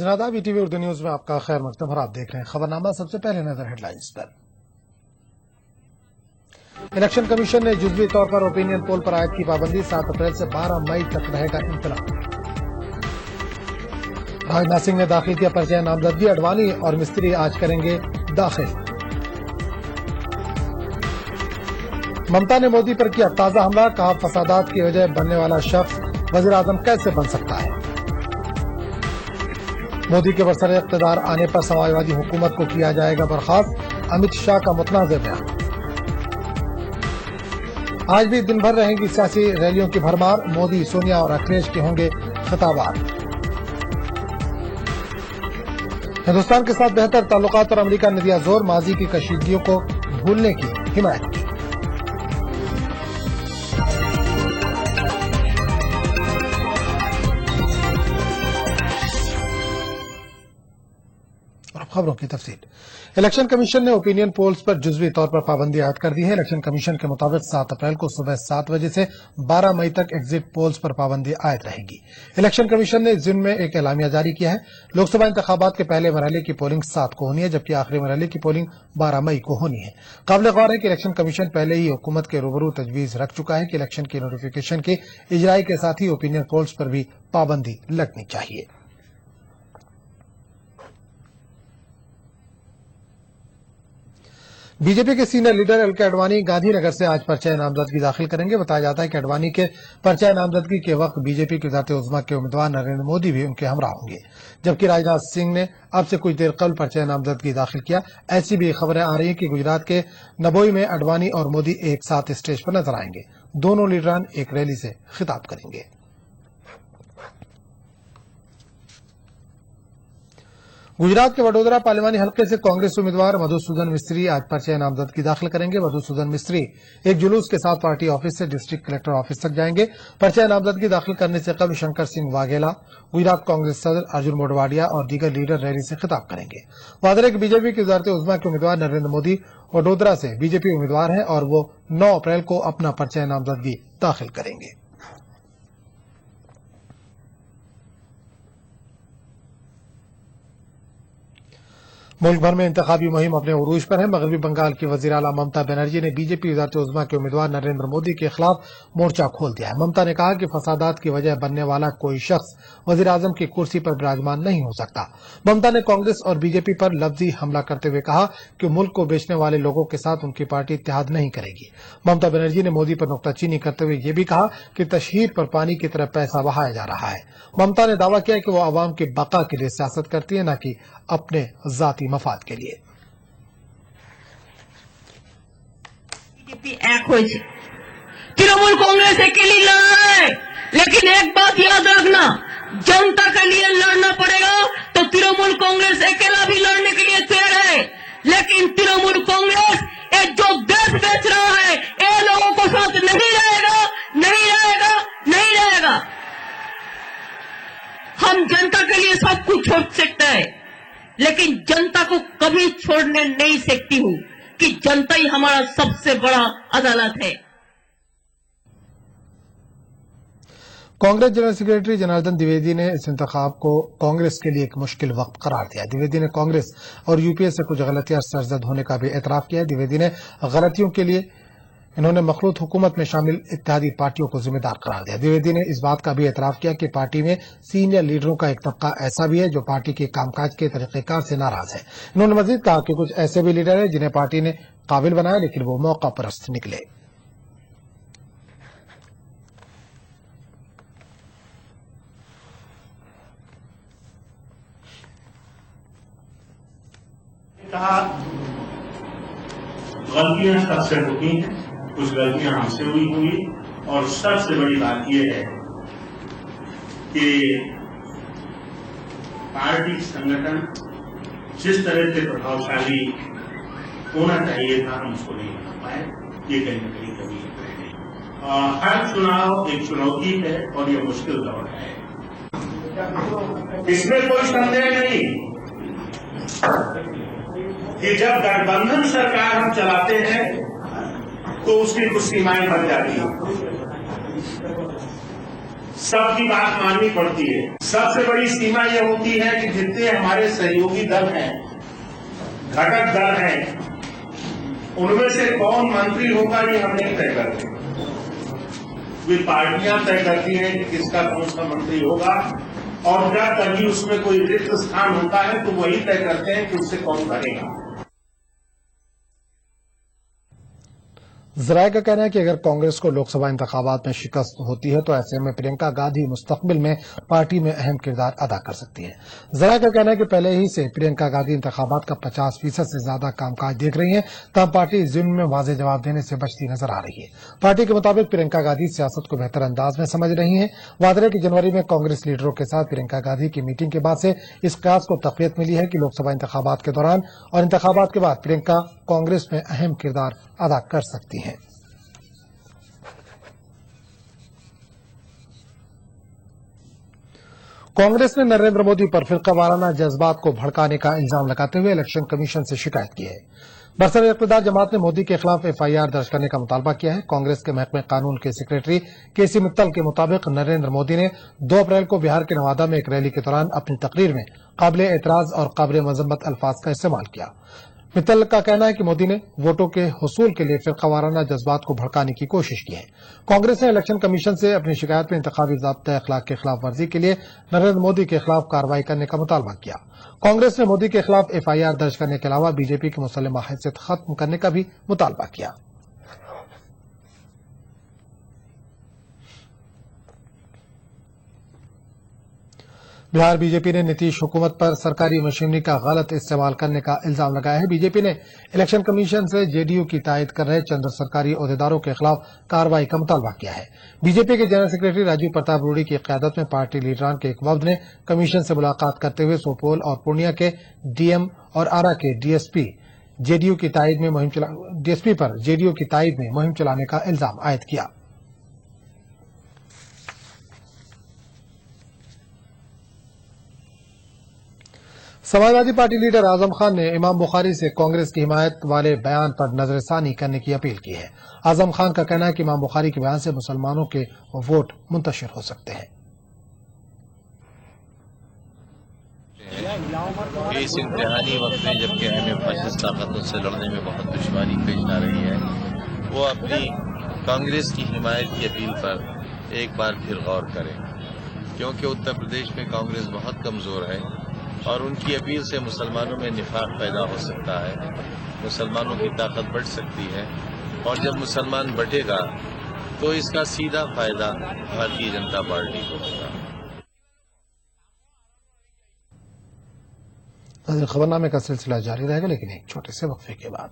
नाज़रीन आदाब, ETV Urdu news में आपका खैर मकदम और आप देख रहे हैं खबरनामा। सबसे पहले नजर हेडलाइंस पर। इलेक्शन कमीशन ने जुज़वी तौर पर ओपिनियन पोल पर आयद की पाबंदी 7 अप्रैल से 12 मई तक रहेगा इंतजाम। राजनाथ सिंह ने दाखिल किया पर्चा नामजदगी, अडवाणी और मिस्त्री आज करेंगे दाखिल। ममता ने मोदी पर किया ताजा हमला, कहा फसादात की वजह बनने वाला शख्स वज़ीर आज़म कैसे बन सकता है। मोदी के बरसर इक़्तिदार आने पर समाजवादी हुकूमत को किया जाएगा बर्खास्त, अमित शाह का मुतनाज़ बयान। आज भी दिन भर रहेंगी सियासी रैलियों की भरमार, मोदी, सोनिया और अखिलेश के होंगे खिताबात। हिंदुस्तान के साथ बेहतर ताल्लुकात और अमेरिका ने दिया जोर, माजी की कशीदगियों को भूलने की हिमायत की। खबरों की तफसील। इलेक्शन कमीशन ने ओपिनियन पोल्स पर जुज़वी तौर पर पाबंदी आयद कर दी है। इलेक्शन कमीशन के मुताबिक 7 अप्रैल को सुबह 7 बजे से 12 मई तक एग्जिट पोल्स पर पाबंदी आयद रहेगी। इलेक्शन कमीशन ने जिन में एक एलामिया जारी किया है। लोकसभा इंतखाबात के पहले मरहले की पोलिंग 7 को होनी है, जबकि आखिरी मरहले की पोलिंग 12 मई को होनी है। काबिल गौर है कि इलेक्शन कमीशन पहले ही हुकूमत के रूबरू तजवीज रख चुका है कि इलेक्शन की नोटिफिकेशन की इजराई के साथ ही ओपिनियन पोल्स पर भी पाबंदी लगनी चाहिए। बीजेपी के senior leader LK. Advani Gandhinagar से आज पर्चा नामजदगी दाखिल करेंगे। बताया जाता है कि अडवाणी के पर्चा नामजदगी के वक्त बीजेपी की वज़ारत उज़्मा के उम्मीदवार नरेंद्र मोदी भी उनके हमरा होंगे, जबकि राजनाथ सिंह ने अब से कुछ देर कबल पर्चा नामजदगी दाखिल किया। ऐसी भी खबरें आ रही हैं कि गुजरात के नबोई में अडवाणी और मोदी एक साथ स्टेज पर नजर आएंगे। दोनों लीडरान एक रैली से खिताब करेंगे। गुजरात के वडोदरा पार्लिमानी हल्के से कांग्रेस उम्मीदवार मधुसूदन मिस्त्री आज पर्चा नामजदगी दाखिल करेंगे। मधुसूदन मिस्त्री एक जुलूस के साथ पार्टी ऑफिस से डिस्ट्रिक्ट कलेक्टर ऑफिस तक जाएंगे। पर्चा नामजदगी दाखिल करने से कबल शंकर सिंह वाघेला, गुजरात कांग्रेस सदर अर्जुन मोडवाडिया और दीगर लीडर रैली से खिताब करेंगे। वादरे की बीजेपी की वज़ारत उज़्मा के उम्मीदवार नरेंद्र मोदी वडोदरा से बीजेपी उम्मीदवार हैं और वो 9 अप्रैल को अपना पर्चा नामजदगी दाखिल करेंगे। मुल्क भर में इंतखाबी मुहिम अपने उरूज पर है। मगरबी बंगाल की वज़ीर आला ममता बनर्जी ने बीजेपी वज़ारत उज़्मा के उम्मीदवार नरेंद्र मोदी के खिलाफ मोर्चा खोल दिया है। ममता ने कहा कि फसादात की वजह बनने वाला कोई शख्स वज़ीर आज़म की कुर्सी पर विराजमान नहीं हो सकता। ममता ने कांग्रेस और बीजेपी पर लफ्जी हमला करते हुए कहा कि मुल्क को बेचने वाले लोगों के साथ उनकी पार्टी इत्तेहाद नहीं करेगी। ममता बनर्जी ने मोदी पर नुक्ताचीनी करते हुए ये भी कहा कि तशहीर पर पानी की तरह पैसा बहाया जा रहा है। ममता ने दावा किया कि वो आवाम की बका के लिए सियासत करती है, न कि अपने जाती मफाद के लिए। तृणमूल कांग्रेस अकेली लड़ रहा है, लेकिन एक बात याद रखना, जनता के लिए लड़ना पड़ेगा तो तृणमूल कांग्रेस अकेला भी लड़ने के लिए तैयार है। लेकिन तृणमूल कांग्रेस एक जो देश बेच रहा है, ये लोगों को साथ नहीं रहेगा, नहीं रहेगा, नहीं रहेगा। हम जनता के लिए सब कुछ छोड़ सकते हैं, लेकिन जनता को कभी छोड़ने नहीं सकती हूं कि जनता ही हमारा सबसे बड़ा अदालत है। कांग्रेस जनरल सेक्रेटरी जनार्दन द्विवेदी ने इस इंतखाब को कांग्रेस के लिए एक मुश्किल वक्त करार दिया। द्विवेदी ने कांग्रेस और यूपीए से कुछ गलतियां सरजद होने का भी एतराफ किया। द्विवेदी ने गलतियों के लिए इन्होंने मखलूत हुकूमत में शामिल इत्तेहादी पार्टियों को जिम्मेदार करार दिया। द्विवेदी ने इस बात का भी एतराफ किया कि पार्टी में सीनियर लीडरों का एक तबका ऐसा भी है जो पार्टी के कामकाज के तरीकेकार से नाराज है। इन्होंने मजीद कहा कि कुछ ऐसे भी लीडर हैं जिन्हें पार्टी ने काबिल बनाया, लेकिन वो मौका परस्त निकले। गलतियां सबसे होती हैं, कुछ गलतियां हमसे हुई होंगी, और सबसे बड़ी बात यह है कि पार्टी संगठन जिस तरह से प्रभावशाली होना चाहिए था हम उसको नहीं बना पाए। ये कहीं न कहीं कभी रह गई। हर चुनाव एक चुनौती है और ये मुश्किल दौर है, इसमें कोई संदेह नहीं कि जब गठबंधन सरकार हम चलाते हैं तो उसकी कुछ सीमाएं बन जाती हैं। सबकी बात माननी पड़ती है। सबसे बड़ी सीमा यह होती है कि जितने हमारे सहयोगी दल हैं, घटक दल हैं, उनमें से कौन मंत्री होगा ये हम नहीं तय करते। वे पार्टियां तय करती हैं कि किसका कौन सा मंत्री होगा, और जब कभी उसमें कोई रिक्त स्थान होता है तो वही तय करते हैं कि उससे कौन करेगा। जराये का कहना है कि अगर कांग्रेस को लोकसभा इंतखाबात में शिकस्त होती है तो ऐसे में प्रियंका गांधी मुस्तकबिल में पार्टी में अहम किरदार अदा कर सकती है। जराये का कहना है कि पहले ही से प्रियंका गांधी इंतखाबात का 50% से ज्यादा कामकाज देख रही हैं, तब पार्टी जुल्म में वाज़ेह जवाब देने से बचती नजर आ रही है। पार्टी के मुताबिक प्रियंका गांधी सियासत को बेहतर अंदाज में समझ रही है। वादे की जनवरी में कांग्रेस लीडरों के साथ प्रियंका गांधी की मीटिंग के बाद से इस कयास को तक़वियत मिली है कि लोकसभा इंतखाबात के दौरान और इंतखाबात के बाद प्रियंका कांग्रेस में अहम किरदार अदा कर सकती हैं। कांग्रेस ने नरेंद्र मोदी पर फिरका वाराना जज्बात को भड़काने का इल्जाम लगाते हुए इलेक्शन कमीशन से शिकायत की है। बरसर इक़्तिदार जमात ने मोदी के खिलाफ FIR दर्ज करने का मुतालबा किया है। कांग्रेस के महकमे कानून के सेक्रेटरी KC मित्तल के मुताबिक नरेंद्र मोदी ने 2 अप्रैल को बिहार के नवादा में एक रैली के दौरान अपनी तकरीर में काबिल एतराज और काबिल मजम्मत अल्फाज का इस्तेमाल किया। मित्तल का कहना है कि मोदी ने वोटों के हुसूल के लिए फिरकावाराना जज्बात को भड़काने की कोशिश की है। कांग्रेस ने इलेक्शन कमीशन से अपनी शिकायत में इंतखाबी ज़ाब्ता अखलाक के खिलाफ वर्जी के लिए नरेंद्र मोदी के खिलाफ कार्रवाई करने का मुतालबा किया। कांग्रेस ने मोदी के खिलाफ FIR दर्ज करने के अलावा बीजेपी की मुसल्लमा हैसियत खत्म करने का भी मुतालबा किया। बिहार बीजेपी ने नीतीश हुकूमत पर सरकारी मशीनरी का गलत इस्तेमाल करने का इल्जाम लगाया है। बीजेपी ने इलेक्शन कमीशन से JDU की तायद कर रहे चंद सरकारी ओहदेदारों के खिलाफ कार्रवाई का मुतालबा किया है। बीजेपी के जनरल सेक्रेटरी राजीव प्रताप रूडी की क़यादत में पार्टी लीडरान के एक वफ्द ने कमीशन से मुलाकात करते हुए सुपौल और पूर्णिया के DM और आरा के DSP पर JDU की तायद में मुहिम चलाने का इल्जाम आयद किया। समाजवादी पार्टी लीडर आजम खान ने इमाम बुखारी से कांग्रेस की हिमायत वाले बयान पर नजरसानी करने की अपील की है। आजम खान का कहना है कि इमाम बुखारी के बयान से मुसलमानों के वोट मुंतशिर हो सकते हैं। इस इम्तिहानी वक्त में जबकि हमें फासिस्ट ताकतों से लड़ने में बहुत दुश्वारी पेश आ रही है, वो अपनी कांग्रेस की हिमायत की अपील पर एक बार फिर गौर करें, क्योंकि उत्तर प्रदेश में कांग्रेस बहुत कमजोर है और उनकी अपील से मुसलमानों में निफाक पैदा हो सकता है, मुसलमानों की ताकत बढ़ सकती है, और जब मुसलमान बढ़ेगा तो इसका सीधा फायदा भारतीय जनता पार्टी को होगा। खबरनामे का सिलसिला जारी रहेगा, लेकिन एक छोटे से वक्फे के बाद।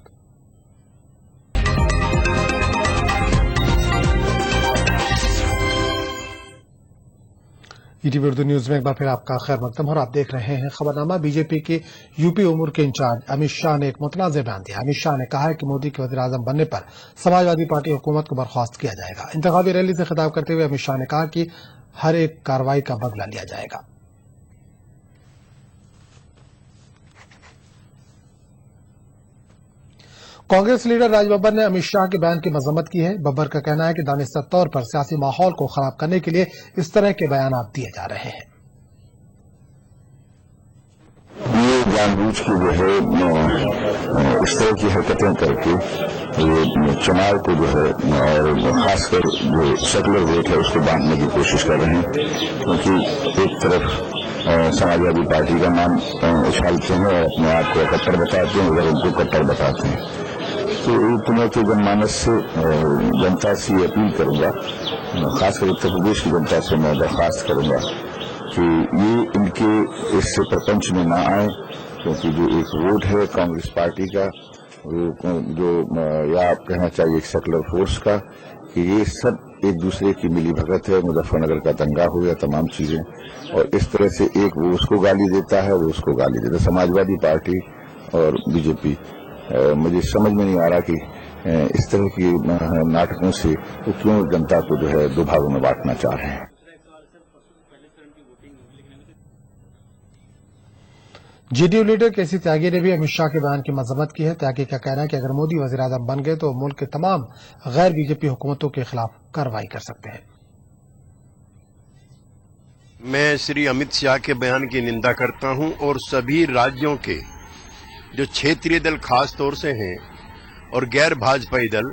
ईटीवी उर्दू न्यूज में एक बार फिर आपका खैर मकदम और आप देख रहे हैं खबरनामा। बीजेपी के यूपी उमूर के इंचार्ज अमित शाह ने एक मुतनाज़ बयान दिया। अमित शाह ने कहा है कि मोदी के वज़ीर-ए-आज़म बनने पर समाजवादी पार्टी हुकूमत को बर्खास्त किया जाएगा। इंतखाबी रैली से खिताब करते हुए अमित शाह ने कहा कि हर एक कार्रवाई का बदला लिया जाएगा। कांग्रेस लीडर राज बब्बर ने अमित शाह के बयान की मजम्मत की है। बब्बर का कहना है कि दानिस्ता तौर पर सियासी माहौल को खराब करने के लिए इस तरह के बयान दिए जा रहे हैं। ये जानबूझ के जो है इस तरह की हरकतें करके ये चुनाव को जो है और खासकर जो सेकुलर वोट है उसको बांटने की कोशिश कर रहे हैं, क्योंकि एक तरफ समाजवादी पार्टी का नाम उछालते हैं और अपने आप को कट्टर बताते हैं, उधर उनको कट्टर बताते हैं। तो मैं तो जनमानस से जनता से ये अपील करूंगा, खासकर उत्तर प्रदेश की जनता से मैं दरख्वास्त करूंगा कि ये इनके इससे प्रपंच में ना आए, क्योंकि जो एक वोट है कांग्रेस पार्टी का, जो या आप कहना चाहिए एक सेकुलर फोर्स का, कि ये सब एक दूसरे की मिली भगत है। मुजफ्फरनगर का दंगा हो गया, तमाम चीजें, और इस तरह से एक वो उसको गाली देता है, वो उसको गाली देता है। समाजवादी पार्टी और बीजेपी, मुझे समझ में नहीं आ रहा कि इस तरह की नाटकों से वो क्यों जनता को जो है दो भागों में बांटना चाह रहे हैं। JDU लीडर KC त्यागी ने भी अमित शाह के बयान की मजम्मत की है। त्यागी का कहना है कि अगर मोदी वज़ीर-ए-आज़म बन गए तो मुल्क के तमाम गैर बीजेपी हुकूमतों के खिलाफ कार्रवाई कर सकते हैं। मैं श्री अमित शाह के बयान की निंदा करता हूं और सभी राज्यों के जो क्षेत्रीय दल खास तौर से हैं और गैर भाजपाई दल,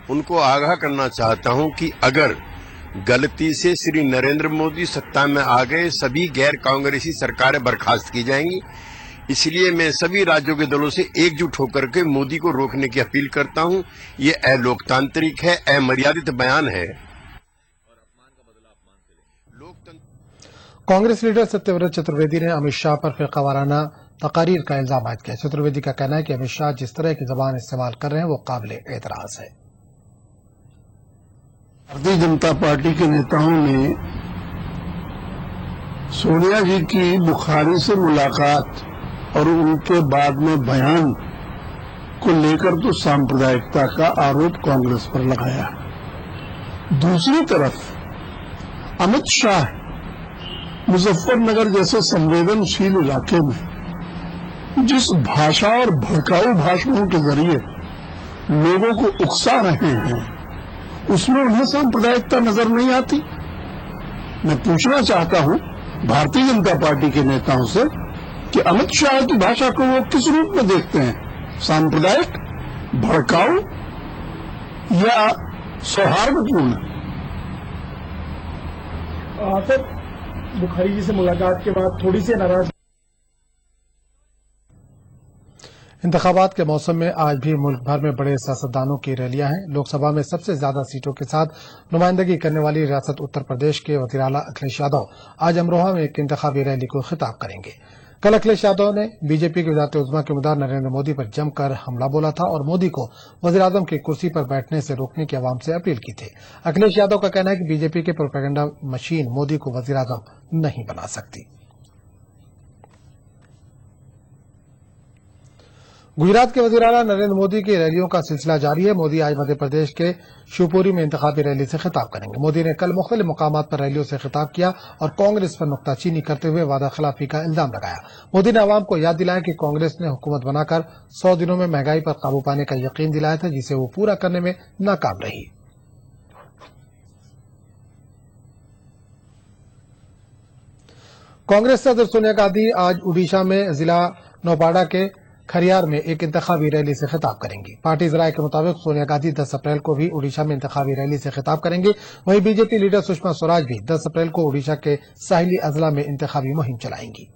उनको आगाह करना चाहता हूं कि अगर गलती से श्री नरेंद्र मोदी सत्ता में आ गए, सभी गैर कांग्रेसी सरकारें बर्खास्त की जाएंगी। इसलिए मैं सभी राज्यों के दलों से एकजुट होकर के मोदी को रोकने की अपील करता हूं। ये अलोकतांत्रिक है, अमर्यादित बयान है। कांग्रेस लीडर सत्यव्रत चतुर्वेदी ने अमित शाह पर फिरकावाराना तकारीर का इल्जाम आयद किया। चतुर्वेदी का कहना है कि अमित शाह जिस तरह की जबान इस्तेमाल कर रहे हैं वो काबिल एतराज है। भारतीय जनता पार्टी के नेताओं ने सोनिया जी की बुखारी से मुलाकात और उनके बाद में बयान को लेकर तो सांप्रदायिकता का आरोप कांग्रेस पर लगाया। दूसरी तरफ अमित शाह मुजफ्फरनगर जैसे संवेदनशील इलाके में जिस भाषा और भड़काऊ भाषणों के जरिए लोगों को उकसा रहे हैं, उसमें उन्हें सांप्रदायिकता नजर नहीं आती। मैं पूछना चाहता हूं भारतीय जनता पार्टी के नेताओं से कि अमित शाह की भाषा को वो किस रूप में देखते हैं, सांप्रदायिक, भड़काऊ या सौहार्दपूर्ण? सर, बुखारी जी से मुलाकात के बाद थोड़ी सी नाराज। इंतखाबात के मौसम में आज भी मुल्क भर में बड़े सियासतदानों की रैलियां हैं। लोकसभा में सबसे ज्यादा सीटों के साथ नुमाइंदगी करने वाली रियासत उत्तर प्रदेश के वज़ीर आला अखिलेश यादव आज अमरोहा में एक इंतखाबी रैली को खिताब करेंगे। कल अखिलेश यादव ने बीजेपी के वज़ारत उज़्मा के उम्मीदवार नरेंद्र मोदी पर जमकर हमला बोला था और मोदी को वज़ीर आज़म की कुर्सी पर बैठने से रोकने की आवाम से अपील की थी। अखिलेश यादव का कहना है कि बीजेपी के प्रोपेगेंडा मशीन मोदी को वज़ीर आज़म नहीं बना सकती। गुजरात के वज़ीर आला नरेंद्र मोदी की रैलियों का सिलसिला जारी है। मोदी आज मध्य प्रदेश के शिवपुरी में इंतखाबी रैली से खिताब करेंगे। मोदी ने कल मुख्तलिफ मकामात पर रैलियों से खिताब किया और कांग्रेस पर नुक्ताचीनी करते हुए वादा खिलाफी का इल्जाम लगाया। मोदी ने आवाम को याद दिलाया कि कांग्रेस ने हुकूमत बनाकर 100 दिनों में महंगाई पर काबू पाने का यकीन दिलाया था, जिसे वो पूरा करने में नाकाम रही। कांग्रेस सदर सोनिया गांधी आज ओडिशा में जिला नौपाड़ा के खरियार में एक इंतखाबी रैली से खिताब करेंगी। पार्टी जराये के मुताबिक सोनिया गांधी 10 अप्रैल को भी ओडिशा में इंतखाबी रैली से खिताब करेंगे। वहीं बीजेपी लीडर सुषमा स्वराज भी 10 अप्रैल को ओडिशा के साहिली अजला में इंतखाबी मुहिम चलाएंगी।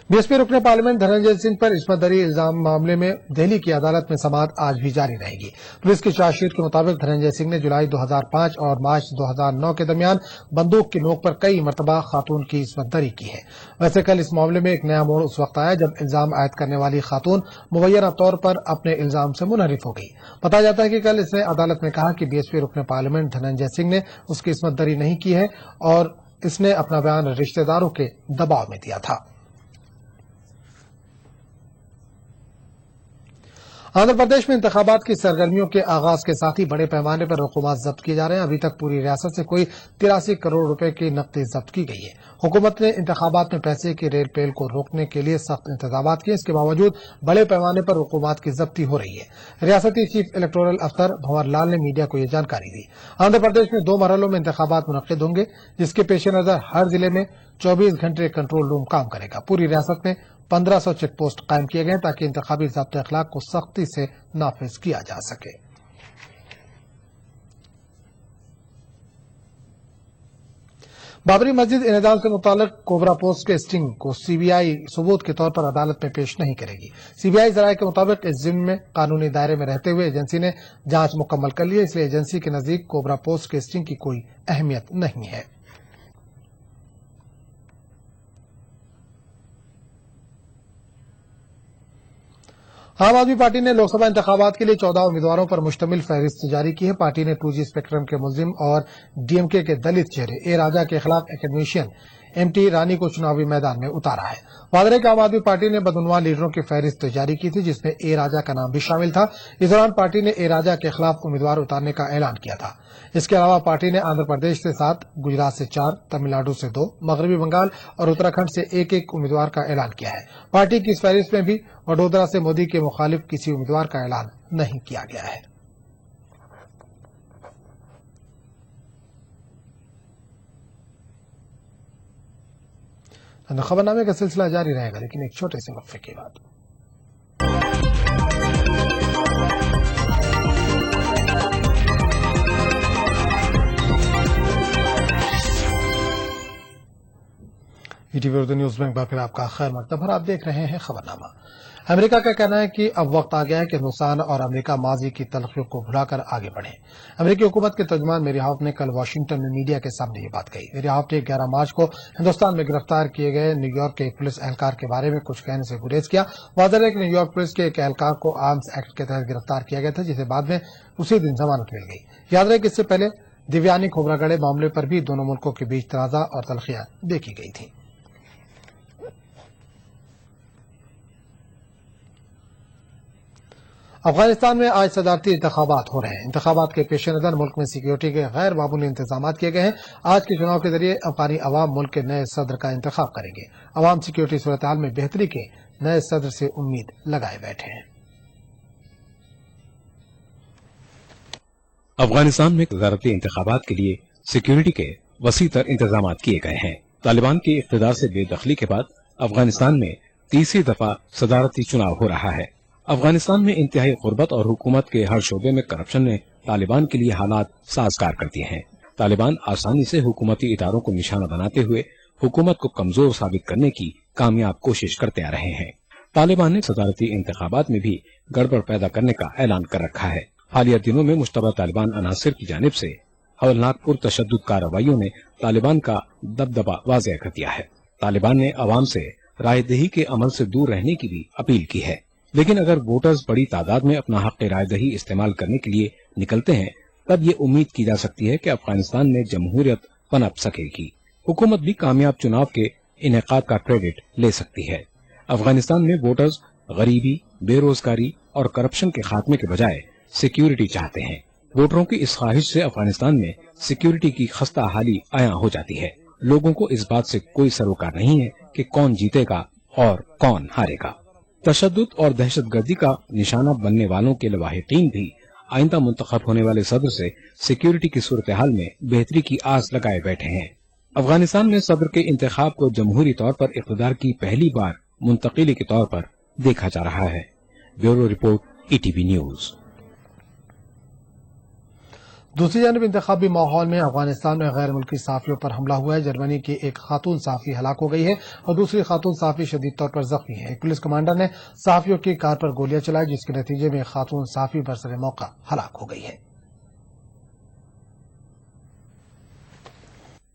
बीएसपी रुकने पार्लियामेंट धनंजय सिंह पर इस्मत दरी इल्जाम मामले में दिल्ली की अदालत में समाअत आज भी जारी रहेगी। पुलिस की चार्जशीट के मुताबिक धनंजय सिंह ने जुलाई 2005 और मार्च 2009 के दरमियान बंदूक की नोक पर कई मरतबा खातून की इस्मत दरी की है। वैसे कल इस मामले में एक नया मोड़ उस वक्त आया जब इल्जाम आयद करने वाली खातून मुबैना तौर पर अपने इल्जाम से मुनहरिफ हो गई। बताया जाता है कि कल इसने अदालत में कहा कि बीएसपी रुकने पार्लियामेंट धनंजय सिंह ने उसकी इस्मत दरी नहीं की है और इसने अपना बयान रिश्तेदारों के दबाव में दिया था। आंध्र प्रदेश में इंतखाबात की सरगर्मियों के आगाज के साथ ही बड़े पैमाने पर रकूमात जब्त किए जा रहे हैं। अभी तक पूरी रियासत से कोई 83 करोड़ रुपए की नकदी जब्त की गई है। हुकूमत ने इंतखाबात में पैसे की रेल पेल को रोकने के लिए सख्त इंतजाम किए। इसके बावजूद बड़े पैमाने पर रकूमात की जब्ती हो रही है। रियासती चीफ इलेक्टोरल अफसर भंवर लाल ने मीडिया को यह जानकारी दी। आंध्र प्रदेश में 2 मरहलों में इंतखाबात मुनक्किद होंगे, जिसके पेश नजर हर जिले में 24 घंटे कंट्रोल रूम काम करेगा। पूरी रियासत में 1500 चेक पोस्ट कायम किए गए ताकि इंतखाबी ज़ाब्ते अखलाक को सख्ती से नाफिज किया जा सके। बाबरी मस्जिद इंहदाम से मुताल्लिक कोबरा पोस्ट के स्टिंग को सीबीआई सबूत के तौर पर अदालत में पेश नहीं करेगी। सीबीआई जराये के मुताबिक इस जिम्मे में कानूनी दायरे में रहते हुए एजेंसी ने जांच मुकम्मल कर ली है, इसलिए एजेंसी के नजदीक कोबरा पोस्ट के स्टिंग की कोई अहमियत नहीं है। आम आदमी पार्टी ने लोकसभा इंतखाबात के लिए 14 उम्मीदवारों पर मुश्तमिल फहरिस्त जारी की है। पार्टी ने 2G स्पेक्ट्रम के मुल्जिम और डीएमके के दलित चेहरे ए राजा के खिलाफ एकेडमिशियन एमटी रानी को चुनावी मैदान में उतारा है। वादरे के आम आदमी पार्टी ने बदउनवान लीडरों की फहरिस्त जारी की थी, जिसमें ए राजा का नाम भी शामिल था। इस दौरान पार्टी ने ए राजा के खिलाफ उम्मीदवार उतारने का ऐलान किया था। इसके अलावा पार्टी ने आंध्र प्रदेश से 7, गुजरात से 4, तमिलनाडु से 2, मगरबी बंगाल और उत्तराखंड से एक उम्मीदवार का ऐलान किया है। पार्टी की इस फहरिस्त में भी वडोदरा से मोदी के मुखालिफ किसी उम्मीदवार का ऐलान नहीं किया गया है। खबरनामे का सिलसिला जारी रहेगा, लेकिन एक छोटे से वक्फे के बाद। ईटीवी उर्दू न्यूज में एक बार फिर आपका खैर मकतब। आप देख रहे हैं खबरनामा। अमेरिका का कहना है कि अब वक्त आ गया है कि हिंदुस्तान और अमेरिका माजी की तलखियों को भुलाकर आगे बढ़े। अमेरिकी हुकूमत के तर्जुमान मेरी हाउफ ने कल वाशिंगटन में मीडिया के सामने ये बात कही। मेरी हाउफ ने 11 मार्च को हिंदुस्तान में गिरफ्तार किए गए न्यूयॉर्क के एक पुलिस एहलकार के बारे में कुछ कहने से गुरेज किया। वाज़ेह है कि न्यूयॉर्क पुलिस के एक एहलकार को आर्म्स एक्ट के तहत गिरफ्तार किया गया था, जिसे बाद में उसी दिन जमानत मिल गई। याद रहे कि इससे पहले दिव्यानी खोबरागढ़े मामले पर भी दोनों मुल्कों के बीच तनाज़ा और तलखियां देखी गई थी। अफगानिस्तान में आज सदारती इंतखाबात हो रहे हैं। इंतखाबात के पेश नज़र मुल्क में सिक्योरिटी के गैर मामूली इंतजाम किए गए हैं। आज के चुनाव के जरिए अफगानी अवाम मुल्क के नए सदर का इंतखाब करेंगे। अवाम सिक्योरिटी सूरत हाल में बेहतरी के नए सदर से उम्मीद लगाए बैठे हैं। अफगानिस्तान में सदारती इंतखाबात के लिए सिक्योरिटी के वसी तर इंतजाम किए गए हैं। तालिबान के इख्तिदार से बेदखली के बाद अफगानिस्तान में तीसरी दफा सदारती चुनाव हो रहा है। अफगानिस्तान में इंतहाई गुर्बत और हुकूमत के हर शोबे में करप्शन ने तालिबान के लिए हालात साजगार कर दिए हैं। तालिबान आसानी से हुकूमती इदारों को निशाना बनाते हुए हुकूमत को कमजोर साबित करने की कामयाब कोशिश करते आ रहे हैं। तालिबान ने सदारती इंतखाबात में भी गड़बड़ पैदा करने का ऐलान कर रखा है। हालिया दिनों में मुश्तबा तालिबान अनासिर की जानिब से हवलनाक पुरतशद्दुद कार्रवाइयों ने तालिबान का दबदबा वाज़ेह कर दिया है। तालिबान ने अवाम से रायदही के अमल से दूर रहने की भी अपील की है, लेकिन अगर वोटर्स बड़ी तादाद में अपना हक रायदही इस्तेमाल करने के लिए निकलते हैं, तब ये उम्मीद की जा सकती है कि अफगानिस्तान में जमहूरियत पनप सकेगी। हुकूमत भी कामयाब चुनाव के इनेकाद का क्रेडिट ले सकती है। अफगानिस्तान में वोटर्स गरीबी, बेरोजगारी और करप्शन के खात्मे के बजाय सिक्योरिटी चाहते हैं। वोटरों की इस ख्वाहिश से अफगानिस्तान में सिक्योरिटी की खस्ता हाली आया हो जाती है। लोगों को इस बात से कोई सरोकार नहीं है कि कौन जीतेगा और कौन हारेगा। तशद्दुद और दहशतगर्दी का निशाना बनने वालों के लवाहिकीन भी आइंदा मुंतखब होने वाले सदर से सिक्योरिटी की सूरत हाल में बेहतरी की आस लगाए बैठे हैं। अफगानिस्तान में सदर के इंतखाब को जमहूरी तौर पर इक़्तिदार की पहली बार मुंतकिली के तौर पर देखा जा रहा है। Bureau report, ETV news. दूसरी जानब इंतखाबी माहौल में अफगानिस्तान में गैर मुल्की सहाफियों पर हमला हुआ है। जर्मनी की एक खातून सहाफी हलाक हो गई है और दूसरी खातून सहाफी शदीद तौर पर जख्मी है। एक पुलिस कमांडर ने सहाफियों की कार पर गोलियां चलाई, जिसके नतीजे में खातून सहाफी बरसरे मौका हलाक हो गई है।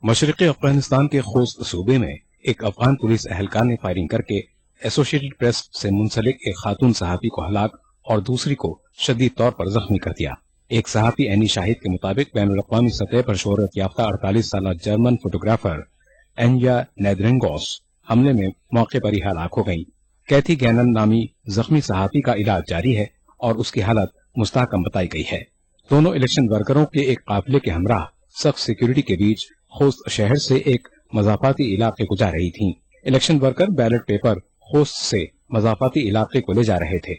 मशरक़ी अफगानिस्तान के खोस्त सूबे में एक अफगान पुलिस एहलकार ने फायरिंग करके एसोसिएटेड प्रेस से मुंसलिक एक खातून सहाफी को हलाक और दूसरी को शदीद तौर पर जख्मी कर दिया। एक सहाफी एनी शाहिद के मुताबिक बैनुल-अक़वामी सतह पर शोहरत याफ्ता 48 साल जर्मन फोटोग्राफर एन्या नेदरिंगोस हमले में मौके पर ही हलाक हो गई। कैथी गैनन नामी जख्मी सहाफी का इलाज जारी है और उसकी हालत मुस्तहकम बताई गई है। दोनों इलेक्शन वर्करों के एक काफिले के हमराह सख्त सिक्योरिटी के बीच खोस्त शहर से एक मज़ाफाती इलाके को जा रही थीं। Election worker ballot paper Khost से मज़ाफाती इलाके को ले जा रहे थे।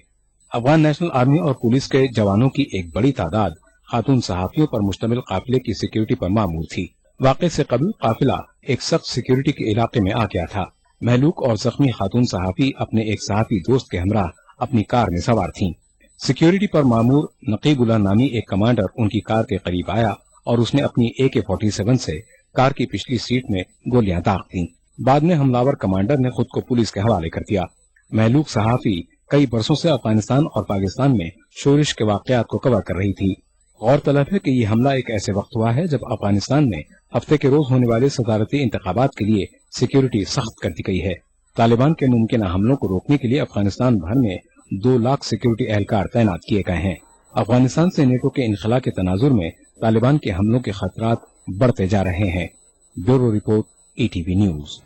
अफगान नेशनल आर्मी और पुलिस के जवानों की एक बड़ी तादाद खातून सहाफियों पर मुश्तमिल काफिले की सिक्योरिटी पर मामूर थी। वाक़े से कबल काफिला एक सख्त सिक्योरिटी के इलाके में आ गया था। महलूक और जख्मी खातून सहाफी अपने एक सहाफी दोस्त के हमराह अपनी कार में सवार थीं। सिक्योरिटी पर मामूर नकीबुल्लाह नामी एक कमांडर उनकी कार के करीब आया और उसने अपनी AK-47 से कार की पिछली सीट में गोलियां दाग दी। बाद में हमलावर कमांडर ने खुद को पुलिस के हवाले कर दिया। महलूक सहाफी कई बरसों से अफगानिस्तान और पाकिस्तान में शोरिश के वाकयात को कवर कर रही थी। गौरतलब है कि ये हमला एक ऐसे वक्त हुआ है जब अफगानिस्तान में हफ्ते के रोज होने वाले सदारती इंतखाबात के लिए सिक्योरिटी सख्त कर दी गई है। तालिबान के मुमकिन हमलों को रोकने के लिए अफगानिस्तान भर में 2 लाख सिक्योरिटी एहलकार तैनात किए गए हैं। अफगानिस्तान से नेटो के इनखला के तनाजुर में तालिबान के हमलों के खतरात बढ़ते जा रहे हैं। Bureau report, ETV news.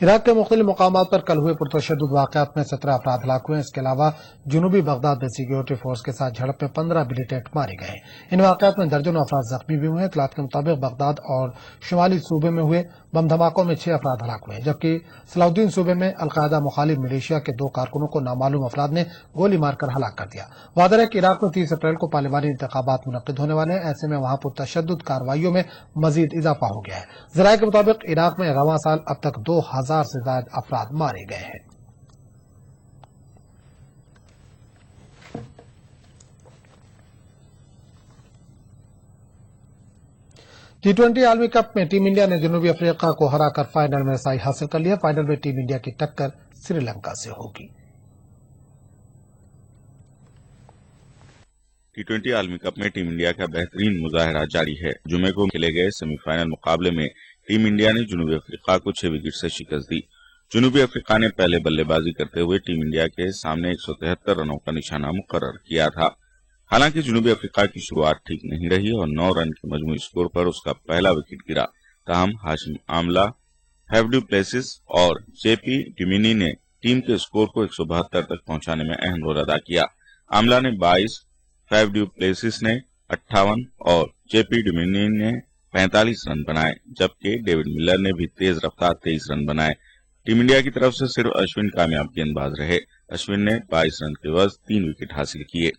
Iraq के मुख्तलिफ मकामात पर कल हुए पुरतशद्दुद वाक़यात में 17 अफराद हलाक हुए। इसके अलावा जुनूबी बगदाद में सिक्योरिटी फोर्स के साथ झड़प में 15 मिलिटेंट मारे गए। इन वाक़यात में दर्जनों अफराद जख्मी भी हुए। इत्तलात के मुताबिक बगदाद और शुमाली सूबे में हुए बम धमाकों में 6 अफराद हलाक हुए, जबकि सलाउद्दीन सूबे में अलकायदा मुखालिफ मिलिशिया के 2 कारकुनों को नामालूम अफराद ने गोली मारकर हलाक कर दिया। वादर है कि इराक में 30 अप्रैल को पार्लिमानी इंतखाबात मुनक्किद होने वाले हैं। ऐसे में वहां पुरतशद्दुद कार्रवाइयों में मजीद इजाफा हो गया है। ज़राए के मुताबिक इराक में रवां साल अब तक 2000 से ज्यादा अफराद मारे गए हैं। T20 आलमी कप में टीम इंडिया ने जनूबी अफ्रीका को हराकर फाइनल में रसाई हासिल कर लिया। फाइनल में टीम इंडिया की टक्कर श्रीलंका से होगी। T20 आलमी कप में टीम इंडिया का बेहतरीन मुजाहरा जारी है। जुमे को खेले गए सेमीफाइनल मुकाबले में टीम इंडिया ने जनूबी अफ्रीका को 6 विकेट से शिकस्त दी। जनूबी अफ्रीका ने पहले बल्लेबाजी करते हुए टीम इंडिया के सामने 173 रनों का निशाना मुकर्रर किया था। हालांकि जनूबी अफ्रीका की शुरुआत ठीक नहीं रही और 9 रन के मजमूई स्कोर पर उसका पहला विकेट गिरा। ताहम Hashim Amla, Faf du Plessis और जेपी डिमिनी ने टीम के स्कोर को 172 तक पहुंचाने में अहम रोल अदा किया। आमला ने 22, फैफ डू प्लेसिस ने 58 और जेपी डिमिनी ने 45 रन बनाए, जबकि डेविड मिलर ने भी तेज रफ्तार 23 रन बनाए। टीम इंडिया की तरफ से सिर्फ अश्विन कामयाब गेंदबाज रहे। अश्विन ने 22 रन के एवज 3 विकेट हासिल किए।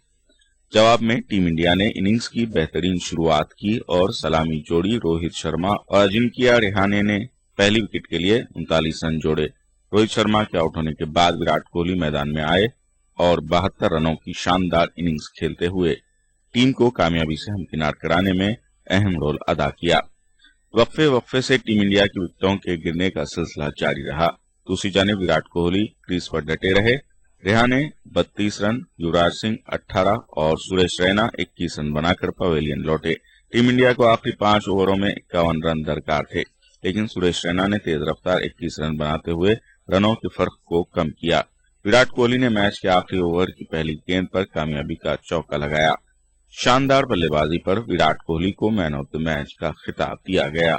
जवाब में टीम इंडिया ने इनिंग्स की बेहतरीन शुरुआत की और सलामी जोड़ी रोहित शर्मा और अजिंक्या रेहाने ने पहली विकेट के लिए 39 रन जोड़े। रोहित शर्मा के आउट होने के बाद विराट कोहली मैदान में आए और 72 रनों की शानदार इनिंग्स खेलते हुए टीम को कामयाबी से हमकिनार कराने में अहम रोल अदा किया। वक्फे से टीम इंडिया की विकेटों के गिरने का सिलसिला जारी रहा। दूसरी जानिब विराट कोहली क्रीज पर डटे रहे। रेहाने 32 रन, युवराज सिंह 18 और सुरेश रैना 21 रन बनाकर पवेलियन लौटे। टीम इंडिया को आखिरी 5 ओवरों में 51 रन दरकार थे, लेकिन सुरेश रैना ने तेज रफ्तार 21 रन बनाते हुए रनों के फर्क को कम किया। विराट कोहली ने मैच के आखिरी ओवर की पहली गेंद पर कामयाबी का चौका लगाया। शानदार बल्लेबाजी पर विराट कोहली को मैन ऑफ द मैच का खिताब दिया गया।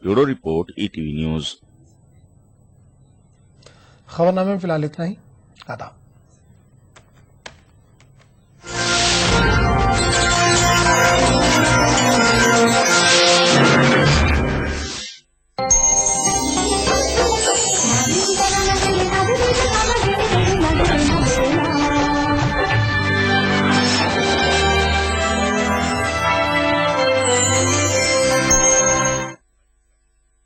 Bureau report, ETV news. खबरनामे में फिलहाल इतना ही। आदाब।